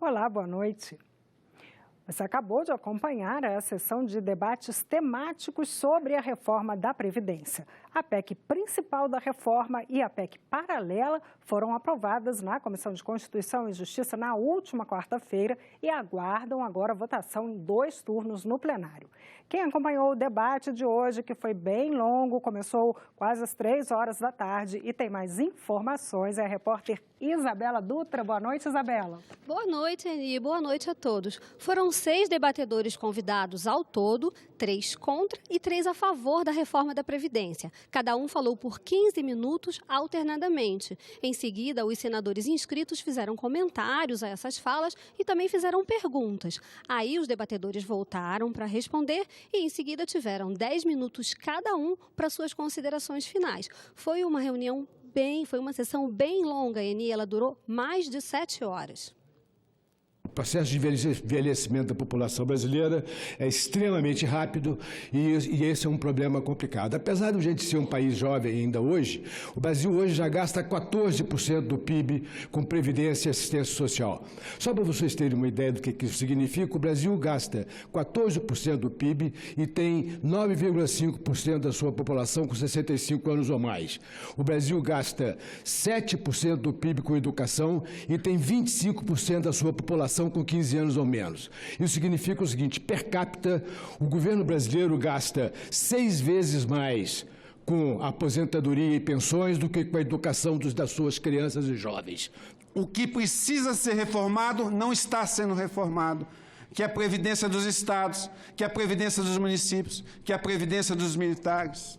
Olá, boa noite. Você acabou de acompanhar a sessão de debates temáticos sobre a reforma da Previdência. A PEC principal da reforma e a PEC paralela foram aprovadas na Comissão de Constituição e Justiça na última quarta-feira e aguardam agora a votação em 2 turnos no plenário. Quem acompanhou o debate de hoje, que foi bem longo, começou quase às 3 horas da tarde e tem mais informações, é a repórter Isabela Dutra. Boa noite, Isabela. Boa noite, Eni. Boa noite a todos. Foram 6 debatedores convidados ao todo, 3 contra e 3 a favor da reforma da Previdência. Cada um falou por 15 minutos alternadamente. Em seguida, os senadores inscritos fizeram comentários a essas falas e também fizeram perguntas. Aí os debatedores voltaram para responder e em seguida tiveram 10 minutos cada um para suas considerações finais. Foi uma sessão bem longa, Eni, ela durou mais de 7 horas. O processo de envelhecimento da população brasileira é extremamente rápido e esse é um problema complicado. Apesar de a gente ser um país jovem ainda hoje, o Brasil hoje já gasta 14% do PIB com previdência e assistência social. Só para vocês terem uma ideia do que isso significa, o Brasil gasta 14% do PIB e tem 9,5% da sua população com 65 anos ou mais. O Brasil gasta 7% do PIB com educação e tem 25% da sua população com 15 anos ou menos. Isso significa o seguinte: per capita, o governo brasileiro gasta 6 vezes mais com aposentadoria e pensões do que com a educação das suas crianças e jovens. O que precisa ser reformado não está sendo reformado, que é a Previdência dos Estados, que é a Previdência dos municípios, que é a Previdência dos militares.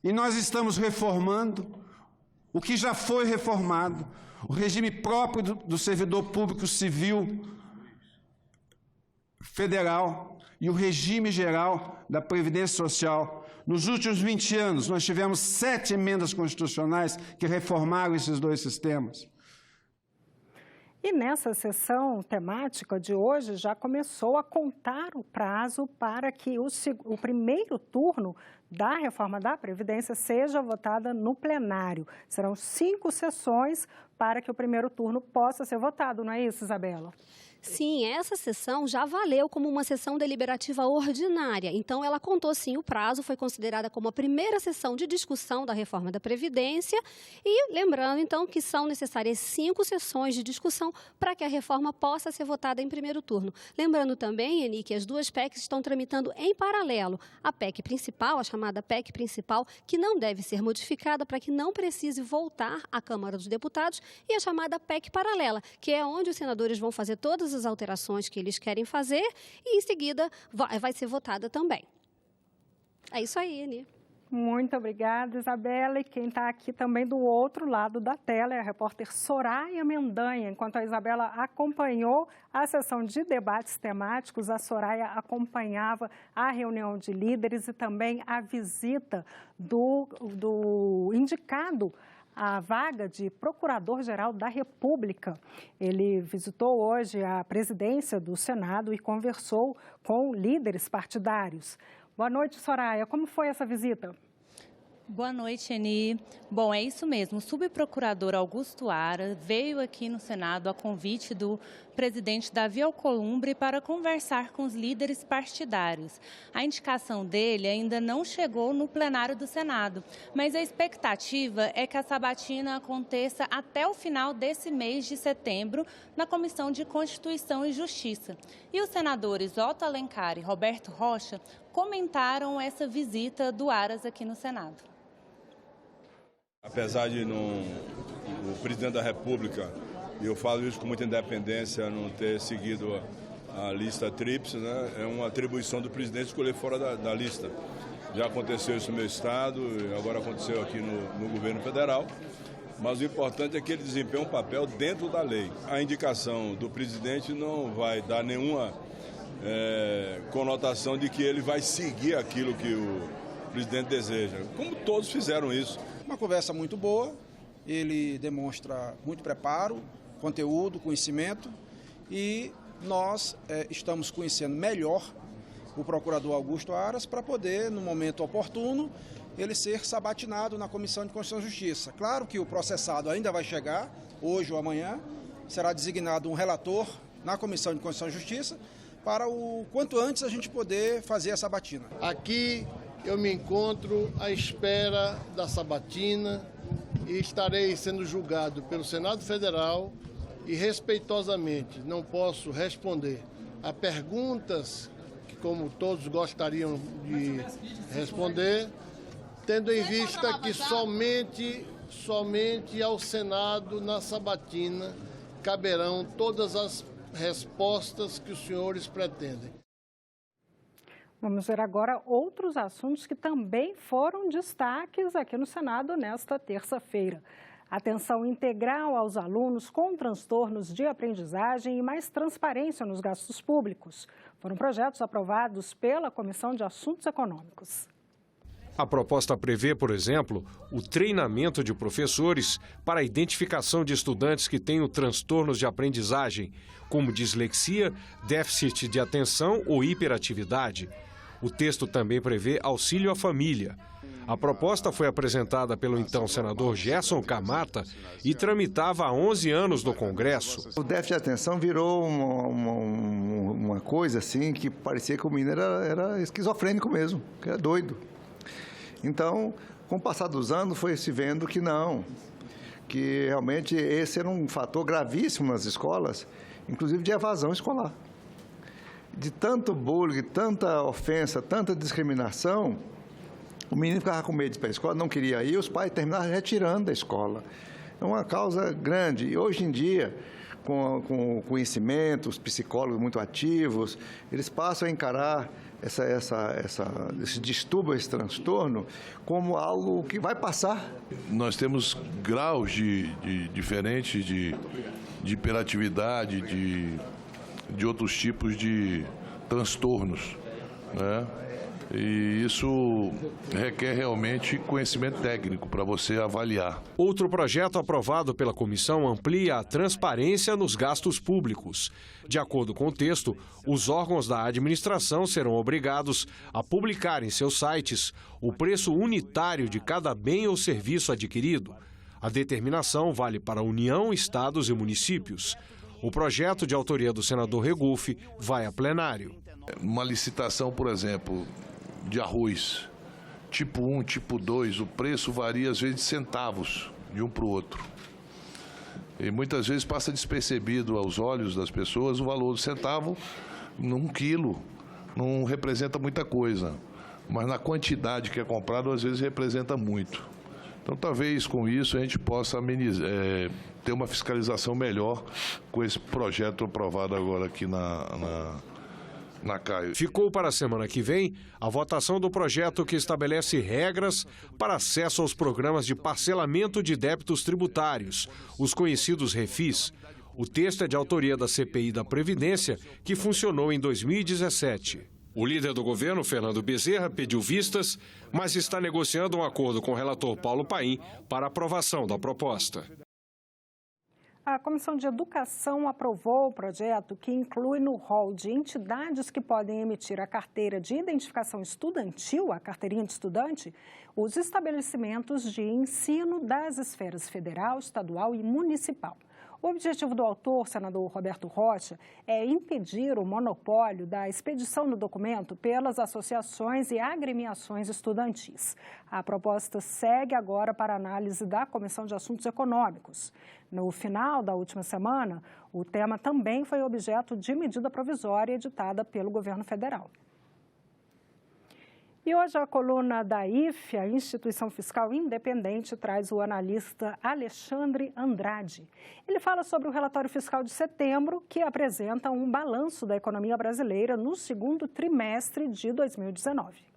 E nós estamos reformando o que já foi reformado, o regime próprio do servidor público civil federal e o regime geral da Previdência Social. Nos últimos 20 anos, nós tivemos 7 emendas constitucionais que reformaram esses 2 sistemas. E nessa sessão temática de hoje já começou a contar o prazo para que o primeiro turno da reforma da Previdência seja votada no plenário. Serão 5 sessões para que o primeiro turno possa ser votado, não é isso, Isabela? Sim, essa sessão já valeu como uma sessão deliberativa ordinária. Então, ela contou, sim, o prazo, foi considerada como a primeira sessão de discussão da reforma da Previdência. E lembrando, então, que são necessárias 5 sessões de discussão para que a reforma possa ser votada em primeiro turno. Lembrando também, Eni, que as 2 PECs estão tramitando em paralelo. A PEC principal, a chamada PEC principal, que não deve ser modificada para que não precise voltar à Câmara dos Deputados, e a chamada PEC paralela, que é onde os senadores vão fazer todas as alterações que eles querem fazer e, em seguida, vai ser votada também. É isso aí, Eni. Muito obrigada, Isabela. E quem está aqui também do outro lado da tela é a repórter Soraya Mendanha. Enquanto a Isabela acompanhou a sessão de debates temáticos, a Soraya acompanhava a reunião de líderes e também a visita do indicado a vaga de Procurador-Geral da República. Ele visitou hoje a presidência do Senado e conversou com líderes partidários. Boa noite, Soraya. Como foi essa visita? Boa noite, Eni. Bom, é isso mesmo. O subprocurador Augusto Aras veio aqui no Senado a convite do presidente Davi Alcolumbre para conversar com os líderes partidários. A indicação dele ainda não chegou no plenário do Senado, mas a expectativa é que a sabatina aconteça até o final desse mês de setembro na Comissão de Constituição e Justiça. E os senadores Otto Alencar e Roberto Rocha comentaram essa visita do Aras aqui no Senado. Apesar de o presidente da República, e eu falo isso com muita independência, não ter seguido a lista tríplice, né, é uma atribuição do presidente escolher fora da lista. Já aconteceu isso no meu estado, agora aconteceu aqui no governo federal, mas o importante é que ele desempenhe um papel dentro da lei. A indicação do presidente não vai dar nenhuma conotação de que ele vai seguir aquilo que o presidente deseja, como todos fizeram isso. Uma conversa muito boa, ele demonstra muito preparo, conteúdo, conhecimento, e nós estamos conhecendo melhor o procurador Augusto Aras para poder, no momento oportuno, ele ser sabatinado na Comissão de Constituição e Justiça. Claro que o processado ainda vai chegar, hoje ou amanhã, será designado um relator na Comissão de Constituição e Justiça para o quanto antes a gente poder fazer a sabatina. Aqui eu me encontro à espera da sabatina e estarei sendo julgado pelo Senado Federal e, respeitosamente, não posso responder a perguntas que, como todos gostariam de responder, tendo em vista que somente ao Senado, na sabatina, caberão todas as respostas que os senhores pretendem. Vamos ver agora outros assuntos que também foram destaques aqui no Senado nesta terça-feira. Atenção integral aos alunos com transtornos de aprendizagem e mais transparência nos gastos públicos. Foram projetos aprovados pela Comissão de Assuntos Econômicos. A proposta prevê, por exemplo, o treinamento de professores para a identificação de estudantes que tenham transtornos de aprendizagem, como dislexia, déficit de atenção ou hiperatividade. O texto também prevê auxílio à família. A proposta foi apresentada pelo então senador Gerson Camata e tramitava há 11 anos no Congresso. O déficit de atenção virou uma coisa assim que parecia que o menino era esquizofrênico mesmo, que era doido. Então, com o passar dos anos, foi se vendo que não, que realmente esse era um fator gravíssimo nas escolas, inclusive de evasão escolar. De tanto bullying, tanta ofensa, tanta discriminação, o menino ficava com medo de ir para a escola, não queria ir, os pais terminavam retirando da escola. É uma causa grande. E hoje em dia, com o conhecimento, os psicólogos muito ativos, eles passam a encarar esse distúrbio, esse transtorno, como algo que vai passar. Nós temos graus diferentes de hiperatividade, de outros tipos de transtornos, né? E isso requer realmente conhecimento técnico para você avaliar. Outro projeto aprovado pela comissão amplia a transparência nos gastos públicos. De acordo com o texto, os órgãos da administração serão obrigados a publicar em seus sites o preço unitário de cada bem ou serviço adquirido. A determinação vale para a União, estados e municípios. O projeto, de autoria do senador Regufe, vai a plenário. Uma licitação, por exemplo, de arroz, tipo 1, tipo 2, o preço varia às vezes de centavos de um para o outro. E muitas vezes passa despercebido aos olhos das pessoas o valor do centavo num quilo. Não representa muita coisa, mas na quantidade que é comprado às vezes representa muito. Então talvez com isso a gente possa ter uma fiscalização melhor com esse projeto aprovado agora aqui na CAI. Ficou para a semana que vem a votação do projeto que estabelece regras para acesso aos programas de parcelamento de débitos tributários, os conhecidos refis. O texto é de autoria da CPI da Previdência, que funcionou em 2017. O líder do governo, Fernando Bezerra, pediu vistas, mas está negociando um acordo com o relator Paulo Paim para aprovação da proposta. A Comissão de Educação aprovou o projeto que inclui no rol de entidades que podem emitir a carteira de identificação estudantil, a carteirinha de estudante, os estabelecimentos de ensino das esferas federal, estadual e municipal. O objetivo do autor, senador Roberto Rocha, é impedir o monopólio da expedição do documento pelas associações e agremiações estudantis. A proposta segue agora para análise da Comissão de Assuntos Econômicos. No final da última semana, o tema também foi objeto de medida provisória editada pelo governo federal. E hoje a coluna da IFE, a Instituição Fiscal Independente, traz o analista Alexandre Andrade. Ele fala sobre o relatório fiscal de setembro, que apresenta um balanço da economia brasileira no segundo trimestre de 2019.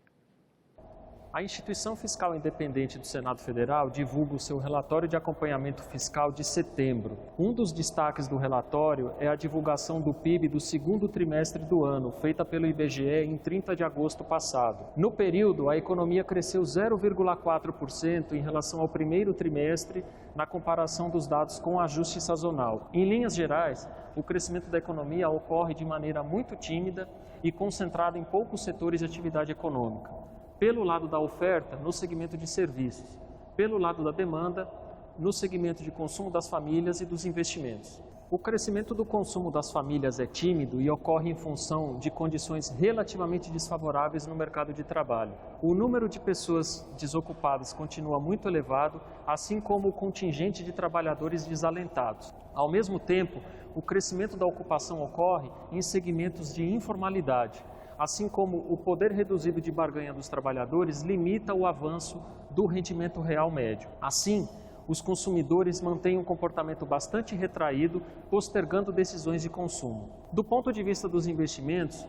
A Instituição Fiscal Independente do Senado Federal divulga o seu relatório de acompanhamento fiscal de setembro. Um dos destaques do relatório é a divulgação do PIB do segundo trimestre do ano, feita pelo IBGE em 30 de agosto passado. No período, a economia cresceu 0,4% em relação ao primeiro trimestre, na comparação dos dados com ajuste sazonal. Em linhas gerais, o crescimento da economia ocorre de maneira muito tímida e concentrada em poucos setores de atividade econômica. Pelo lado da oferta, no segmento de serviços. Pelo lado da demanda, no segmento de consumo das famílias e dos investimentos. O crescimento do consumo das famílias é tímido e ocorre em função de condições relativamente desfavoráveis no mercado de trabalho. O número de pessoas desocupadas continua muito elevado, assim como o contingente de trabalhadores desalentados. Ao mesmo tempo, o crescimento da ocupação ocorre em segmentos de informalidade, assim como o poder reduzido de barganha dos trabalhadores limita o avanço do rendimento real médio. Assim, os consumidores mantêm um comportamento bastante retraído, postergando decisões de consumo. Do ponto de vista dos investimentos,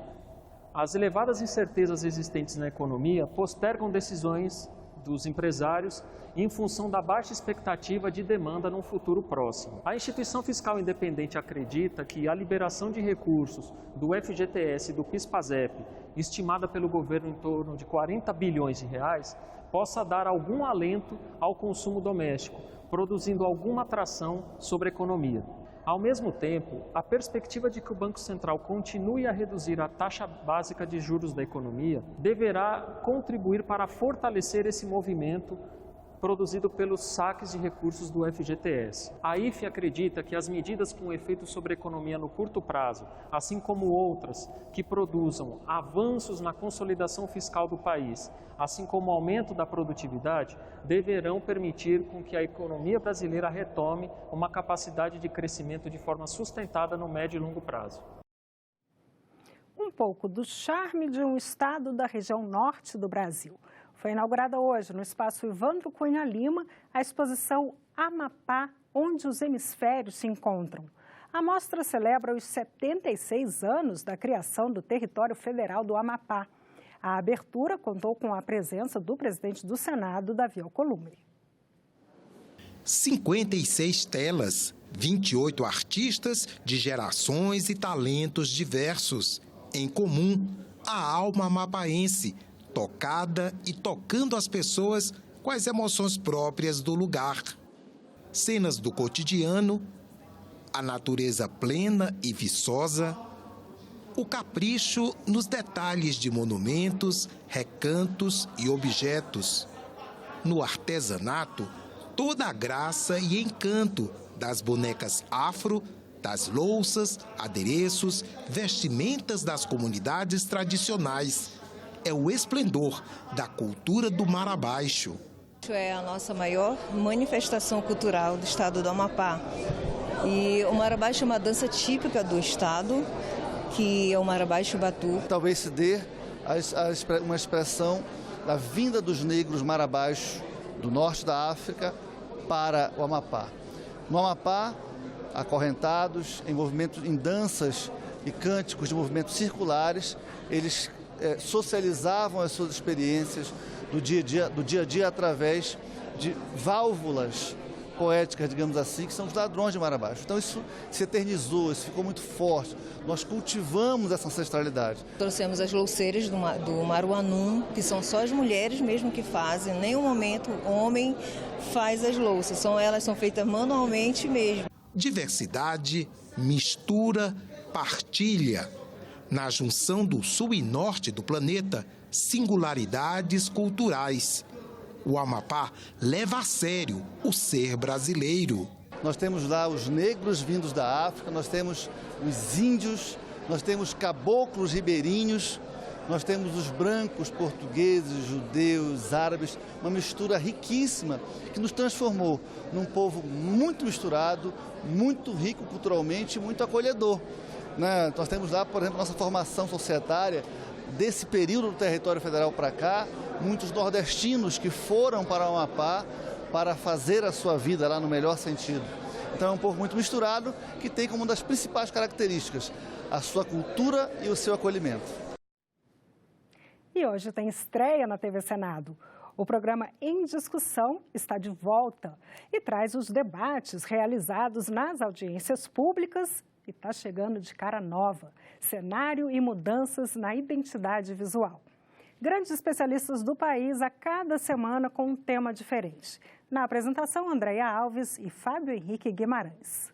as elevadas incertezas existentes na economia postergam decisões dos empresários em função da baixa expectativa de demanda num futuro próximo. A instituição fiscal independente acredita que a liberação de recursos do FGTS e do PIS/PASEP, estimada pelo governo em torno de 40 bilhões de reais, possa dar algum alento ao consumo doméstico, produzindo alguma atração sobre a economia. Ao mesmo tempo, a perspectiva de que o Banco Central continue a reduzir a taxa básica de juros da economia deverá contribuir para fortalecer esse movimento produzido pelos saques de recursos do FGTS. A IFE acredita que as medidas com efeito sobre a economia no curto prazo, assim como outras que produzam avanços na consolidação fiscal do país, assim como o aumento da produtividade, deverão permitir com que a economia brasileira retome uma capacidade de crescimento de forma sustentada no médio e longo prazo. Um pouco do charme de um estado da região norte do Brasil. Foi inaugurada hoje, no espaço Evandro Cunha Lima, a exposição Amapá, onde os hemisférios se encontram. A mostra celebra os 76 anos da criação do território federal do Amapá. A abertura contou com a presença do presidente do Senado, Davi Alcolumbre. 56 telas, 28 artistas de gerações e talentos diversos. Em comum, a alma amapaense, tocada e tocando as pessoas com as emoções próprias do lugar. Cenas do cotidiano, a natureza plena e viçosa, o capricho nos detalhes de monumentos, recantos e objetos. No artesanato, toda a graça e encanto das bonecas afro, das louças, adereços, vestimentas das comunidades tradicionais. É o esplendor da cultura do Mar Abaixo. É a nossa maior manifestação cultural do estado do Amapá. E o Mar Abaixo é uma dança típica do estado, que é o Mar Abaixo Batu. Talvez se dê uma expressão da vinda dos negros Mar Abaixo, do norte da África, para o Amapá. No Amapá, acorrentados, em danças e cânticos de movimentos circulares, eles socializavam as suas experiências do dia a dia através de válvulas poéticas, digamos assim, que são os ladrões de Mar Abaixo. Então isso se eternizou, isso ficou muito forte. Nós cultivamos essa ancestralidade. Trouxemos as louceiras do Maruanum, que são só as mulheres mesmo que fazem. Em nenhum momento o homem faz as louças, elas são feitas manualmente mesmo. Diversidade, mistura, partilha. Na junção do sul e norte do planeta, singularidades culturais. O Amapá leva a sério o ser brasileiro. Nós temos lá os negros vindos da África, nós temos os índios, nós temos caboclos ribeirinhos, nós temos os brancos, portugueses, judeus, árabes, uma mistura riquíssima que nos transformou num povo muito misturado, muito rico culturalmente e muito acolhedor. Nós temos lá, por exemplo, nossa formação societária desse período do território federal para cá, muitos nordestinos que foram para o Amapá para fazer a sua vida lá no melhor sentido. Então é um povo muito misturado que tem como uma das principais características a sua cultura e o seu acolhimento. E hoje tem estreia na TV Senado. O programa Em Discussão está de volta e traz os debates realizados nas audiências públicas e está chegando de cara nova, cenário e mudanças na identidade visual. Grandes especialistas do país a cada semana com um tema diferente. Na apresentação, Andréia Alves e Fábio Henrique Guimarães.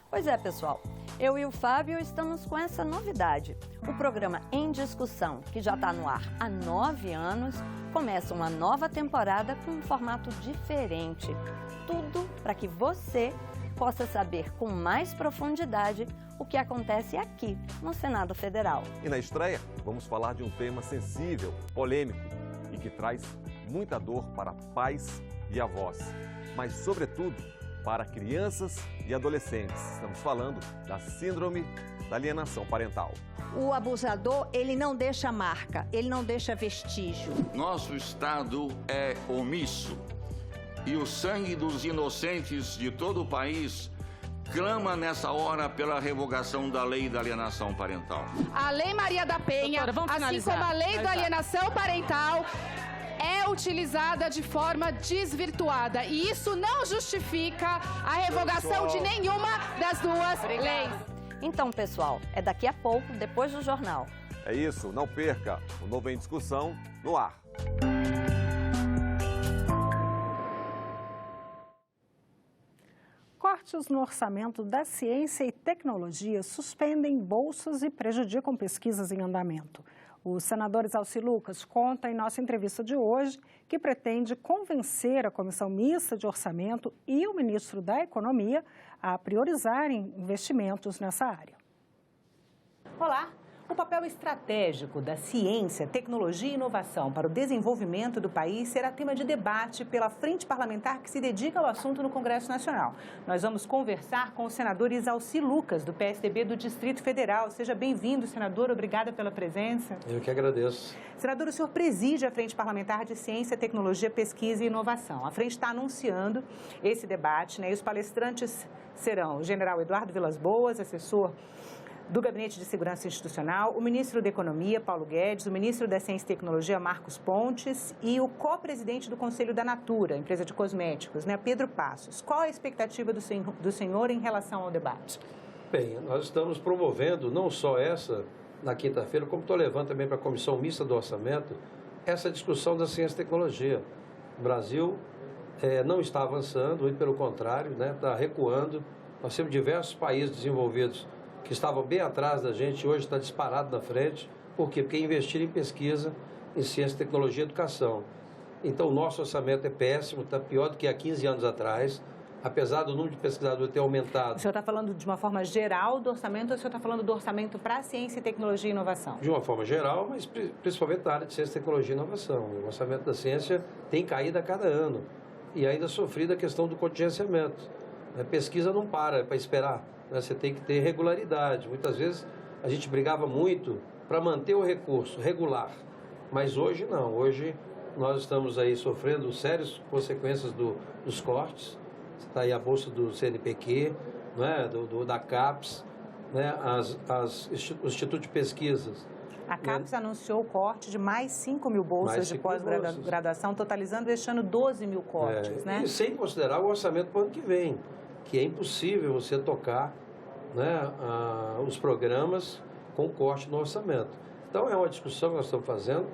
Pois é, pessoal, eu e o Fábio estamos com essa novidade. O programa Em Discussão, que já está no ar há 9 anos, começa uma nova temporada com um formato diferente. Tudo para que você possa saber com mais profundidade o que acontece aqui no Senado Federal. E na estreia, vamos falar de um tema sensível, polêmico e que traz muita dor para pais e avós, mas, sobretudo, para crianças e adolescentes. Estamos falando da síndrome da alienação parental. O abusador, ele não deixa marca, ele não deixa vestígio. Nosso Estado é omisso e o sangue dos inocentes de todo o país clama nessa hora pela revogação da lei da alienação parental. A Lei Maria da Penha, assim como a lei da alienação parental, é utilizada de forma desvirtuada. E isso não justifica a revogação de nenhuma das duas leis. Então, pessoal, é daqui a pouco, depois do jornal. É isso, não perca. O Novo em Discussão no ar. Cortes no orçamento da ciência e tecnologia suspendem bolsas e prejudicam pesquisas em andamento. O senador Exalci Lucas conta em nossa entrevista de hoje que pretende convencer a Comissão Mista de Orçamento e o ministro da Economia a priorizarem investimentos nessa área. Olá! O papel estratégico da ciência, tecnologia e inovação para o desenvolvimento do país será tema de debate pela frente parlamentar que se dedica ao assunto no Congresso Nacional. Nós vamos conversar com o senador Exalci Lucas, do PSDB do Distrito Federal. Seja bem-vindo, senador. Obrigada pela presença. Eu que agradeço. Senador, o senhor preside a Frente Parlamentar de Ciência, Tecnologia, Pesquisa e Inovação. A frente está anunciando esse debate, né? E os palestrantes serão o general Eduardo Vilas Boas, assessor do Gabinete de Segurança Institucional, o ministro da Economia, Paulo Guedes, o ministro da Ciência e Tecnologia, Marcos Pontes, e o co-presidente do Conselho da Natura, empresa de cosméticos, né, Pedro Passos. Qual a expectativa do senhor em relação ao debate? Bem, nós estamos promovendo não só essa, na quinta-feira, como estou levando também para a Comissão Mista do Orçamento, essa discussão da ciência e tecnologia. O Brasil não está avançando, e pelo contrário, né, está recuando. Nós temos diversos países desenvolvidos que estavam bem atrás da gente, hoje está disparado na frente. Por quê? Porque investir em pesquisa, em ciência, tecnologia e educação. Então, o nosso orçamento é péssimo, está pior do que há 15 anos atrás, apesar do número de pesquisadores ter aumentado. O senhor está falando de uma forma geral do orçamento ou o senhor está falando do orçamento para ciência, tecnologia e inovação? De uma forma geral, mas principalmente na área de ciência, tecnologia e inovação. O orçamento da ciência tem caído a cada ano e ainda sofrido a questão do contingenciamento. A pesquisa não para esperar. Você tem que ter regularidade. Muitas vezes a gente brigava muito para manter o recurso regular, mas hoje não. Hoje nós estamos aí sofrendo sérias consequências dos cortes. Está aí a bolsa do CNPq, né, da CAPES, né, o Instituto de Pesquisas. A CAPES anunciou o corte de mais 5 mil bolsas de pós-graduação, totalizando este ano 12 mil cortes. Né? E sem considerar o orçamento para o ano que vem, que é impossível você tocar, né, os programas com corte no orçamento. Então, é uma discussão que nós estamos fazendo.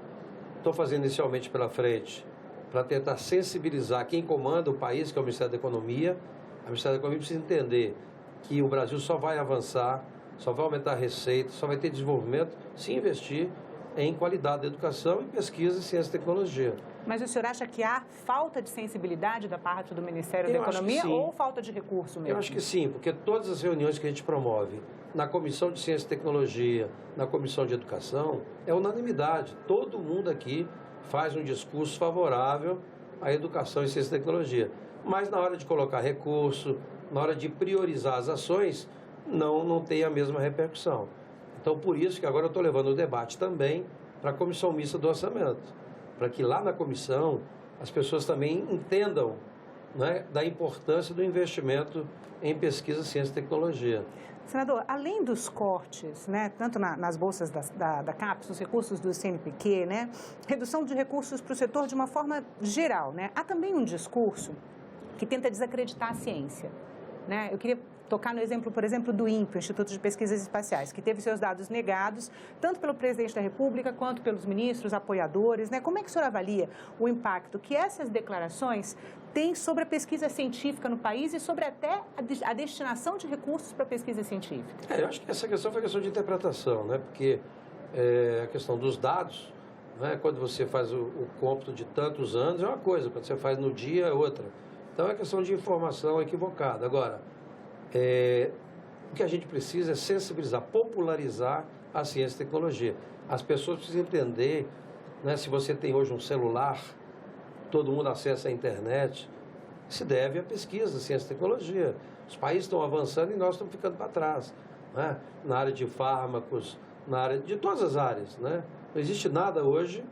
Estou fazendo inicialmente pela frente para tentar sensibilizar quem comanda o país, que é o Ministério da Economia. O Ministério da Economia precisa entender que o Brasil só vai avançar, só vai aumentar a receita, só vai ter desenvolvimento se investir em qualidade da educação, em pesquisa, ciência e tecnologia. Mas o senhor acha que há falta de sensibilidade da parte do Ministério da Economia ou falta de recurso mesmo? Eu acho que sim, porque todas as reuniões que a gente promove na Comissão de Ciência e Tecnologia, na Comissão de Educação, é unanimidade. Todo mundo aqui faz um discurso favorável à educação e ciência e tecnologia. Mas na hora de colocar recurso, na hora de priorizar as ações, não tem a mesma repercussão. Então, por isso que agora eu estou levando o debate também para a Comissão Mista do Orçamento, para que lá na comissão as pessoas também entendam, né, da importância do investimento em pesquisa, ciência e tecnologia. Senador, além dos cortes, né, tanto nas bolsas da CAPES, os recursos do CNPq, né, redução de recursos para o setor de uma forma geral, né, há também um discurso que tenta desacreditar a ciência. Né? Eu queria tocar no exemplo, por exemplo, do INPE, Instituto de Pesquisas Espaciais, que teve seus dados negados, tanto pelo presidente da República, quanto pelos ministros, apoiadores, né? Como é que o senhor avalia o impacto que essas declarações têm sobre a pesquisa científica no país e sobre até a destinação de recursos para a pesquisa científica? Eu acho que essa questão foi questão de interpretação, né? Porque a questão dos dados, né? Quando você faz o cômputo de tantos anos é uma coisa, quando você faz no dia é outra. Então é questão de informação equivocada. Agora, O que a gente precisa é sensibilizar, popularizar a ciência e tecnologia. As pessoas precisam entender, né, se você tem hoje um celular, todo mundo acessa a internet, se deve à pesquisa, ciência e tecnologia. Os países estão avançando e nós estamos ficando para trás, né? Na área de fármacos, na área de todas as áreas, né? Não existe nada hoje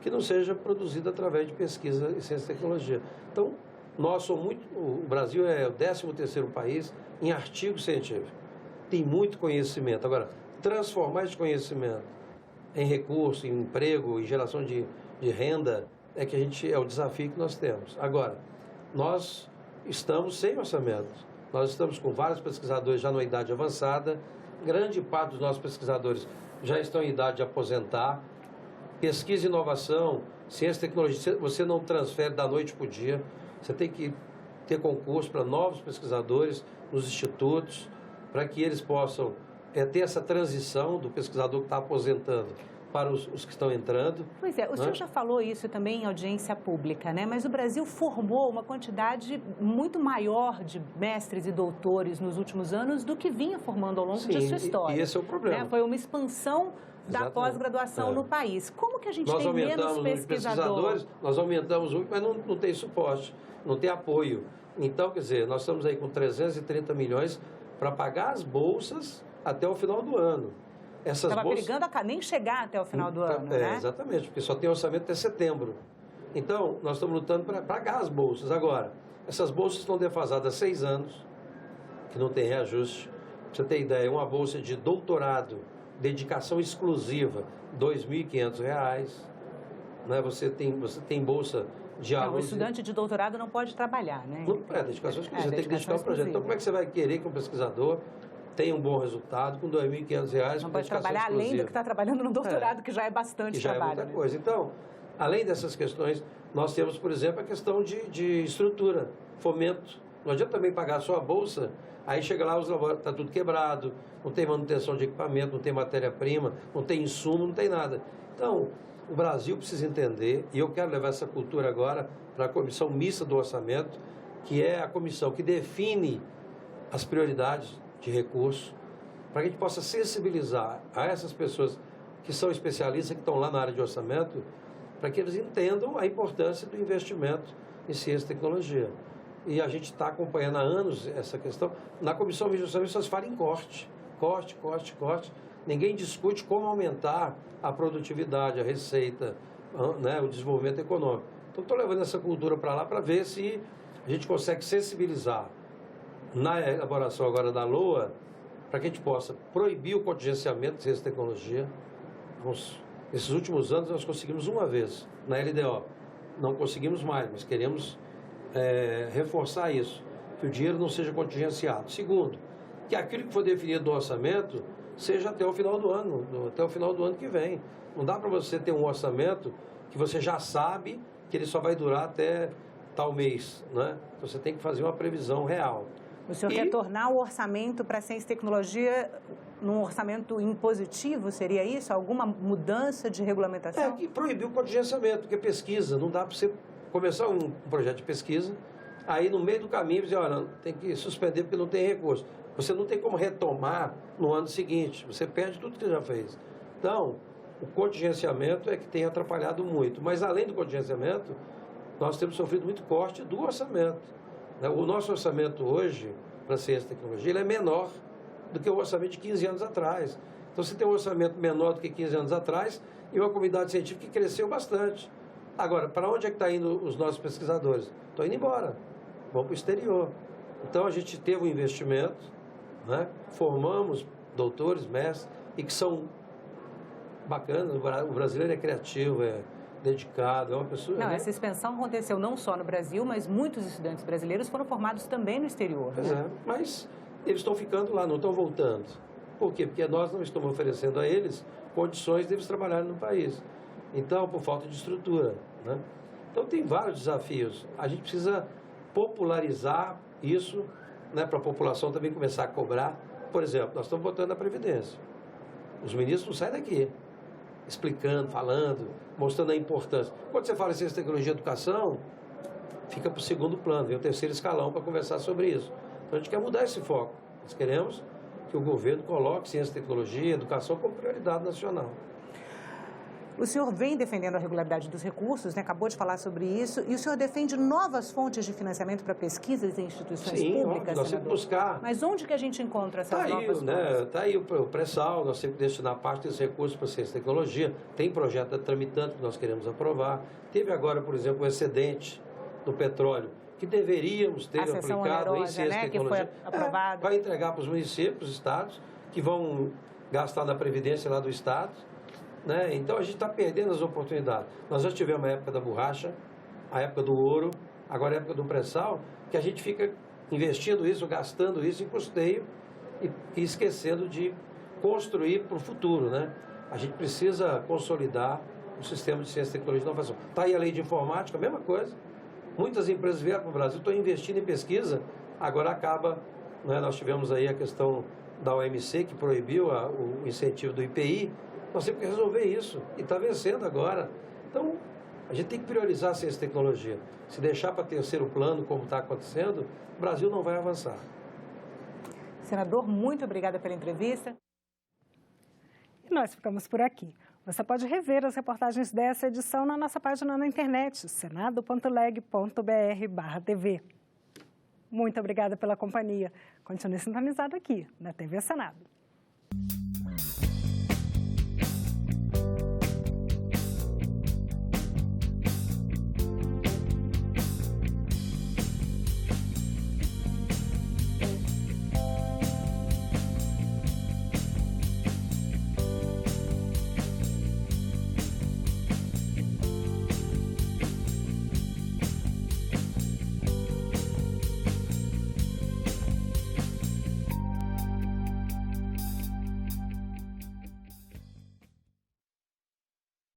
que não seja produzido através de pesquisa e ciência e tecnologia. Então, o Brasil é o 13º país em artigos científicos. Tem muito conhecimento. Agora, transformar esse conhecimento em recurso, em emprego, em geração de renda, é o desafio que nós temos. Agora, nós estamos sem orçamento. Nós estamos com vários pesquisadores já numa idade avançada. Grande parte dos nossos pesquisadores já estão em idade de aposentar. Pesquisa e inovação, ciência e tecnologia, você não transfere da noite para o dia. Você tem que ter concurso para novos pesquisadores nos institutos, para que eles possam ter essa transição do pesquisador que está aposentando para os que estão entrando. Pois é, o senhor já falou isso também em audiência pública, né? Mas o Brasil formou uma quantidade muito maior de mestres e doutores nos últimos anos do que vinha formando ao longo de sua história. E esse é o problema. Né? Foi uma expansão da pós-graduação no país. Como que a gente tem menos pesquisadores? Nós aumentamos, mas não tem suporte, não tem apoio. Então, quer dizer, nós estamos aí com 330 milhões para pagar as bolsas até o final do ano. Estava brigando a nem chegar até o final do ano, né? Exatamente, porque só tem orçamento até setembro. Então, nós estamos lutando para pagar as bolsas. Agora, essas bolsas estão defasadas há 6 anos, que não tem reajuste. Pra você ter ideia, uma bolsa de doutorado, dedicação exclusiva, R$ 2.500. Né? Você tem bolsa de alunos... O estudante de doutorado não pode trabalhar, né? Dedicação exclusiva, você tem que dedicar o projeto. Então, como é que você vai querer que um pesquisador tenha um bom resultado com R$ 2.500? Não pode trabalhar além do que está trabalhando no doutorado, que já é bastante trabalho. Já é muita coisa. Então, além dessas questões, nós temos, por exemplo, a questão de estrutura, fomento. Não adianta também pagar só a bolsa, aí chega lá, os laboratórios, está tudo quebrado, não tem manutenção de equipamento, não tem matéria-prima, não tem insumo, não tem nada. Então, o Brasil precisa entender, e eu quero levar essa cultura agora para a Comissão Mista do Orçamento, que é a comissão que define as prioridades de recursos, para que a gente possa sensibilizar a essas pessoas que são especialistas, que estão lá na área de orçamento, para que eles entendam a importância do investimento em ciência e tecnologia. E a gente está acompanhando há anos essa questão. Na Comissão de Orçamento, só se fala em corte. Ninguém discute como aumentar a produtividade, a receita, né, o desenvolvimento econômico. Então, estou levando essa cultura para lá para ver se a gente consegue sensibilizar na elaboração agora da LOA, para que a gente possa proibir o contingenciamento de ciência e tecnologia. Nesses últimos anos, nós conseguimos uma vez, na LDO. Não conseguimos mais, mas queremos reforçar isso, que o dinheiro não seja contingenciado. Segundo, que aquilo que for definido no orçamento seja até o final do ano, que vem. Não dá para você ter um orçamento que você já sabe que ele só vai durar até tal mês, né? Então, você tem que fazer uma previsão real. O senhor quer tornar o orçamento para ciência e tecnologia num orçamento impositivo, seria isso? Alguma mudança de regulamentação? E proibir o contingenciamento, porque pesquisa, não dá para você começar um projeto de pesquisa, aí no meio do caminho dizer, olha, tem que suspender porque não tem recurso. Você não tem como retomar no ano seguinte, você perde tudo que você já fez. Então, o contingenciamento é que tem atrapalhado muito. Mas além do contingenciamento, nós temos sofrido muito corte do orçamento. O nosso orçamento hoje, para ciência e tecnologia, ele é menor do que o orçamento de 15 anos atrás. Então, você tem um orçamento menor do que 15 anos atrás e uma comunidade científica que cresceu bastante. Agora, para onde é que estão indo os nossos pesquisadores? Estão indo embora, vão para o exterior. Então, a gente teve um investimento, né? Formamos doutores, mestres, e que são bacanas. O brasileiro é criativo, é dedicado, é uma pessoa... Não, essa expansão aconteceu não só no Brasil, mas muitos estudantes brasileiros foram formados também no exterior. Pois é, mas eles estão ficando lá, não estão voltando. Por quê? Porque nós não estamos oferecendo a eles condições de eles trabalharem no país. Então, por falta de estrutura, né? Então, tem vários desafios. A gente precisa popularizar isso, né, para a população também começar a cobrar. Por exemplo, nós estamos votando a Previdência. Os ministros não saem daqui explicando, falando, mostrando a importância. Quando você fala em ciência, tecnologia e educação, fica para o segundo plano, vem o terceiro escalão para conversar sobre isso. Então, a gente quer mudar esse foco. Nós queremos que o governo coloque ciência e tecnologia, educação como prioridade nacional. O senhor vem defendendo a regularidade dos recursos, né? Acabou de falar sobre isso, e o senhor defende novas fontes de financiamento para pesquisas em instituições públicas, nós temos que buscar. Mas onde que a gente encontra essas novas fontes? Está aí o pré-sal, nós temos que destinar parte desses recursos para ciência e tecnologia. Tem projeto tramitante que nós queremos aprovar. Teve agora, por exemplo, um excedente do petróleo, que deveríamos ter aplicado em ciência e tecnologia. Que foi aprovado. Vai entregar para os municípios, para os estados, que vão gastar na Previdência lá do estado. Né? Então, a gente está perdendo as oportunidades. Nós já tivemos a época da borracha, a época do ouro, agora a época do pré-sal, que a gente fica investindo isso, gastando isso em custeio e esquecendo de construir para o futuro. Né? A gente precisa consolidar o sistema de ciência, tecnologia e inovação. Está aí a lei de informática, a mesma coisa. Muitas empresas vieram para o Brasil, estão investindo em pesquisa, agora acaba, né? Nós tivemos aí a questão da OMC, que proibiu o incentivo do IPI. Nós temos que resolver isso e está vencendo agora. Então, a gente tem que priorizar a ciência e tecnologia. Se deixar para terceiro plano, como está acontecendo, o Brasil não vai avançar. Senador, muito obrigada pela entrevista. E nós ficamos por aqui. Você pode rever as reportagens dessa edição na nossa página na internet, senado.leg.br/tv. Muito obrigada pela companhia. Continue sintonizado aqui na TV Senado.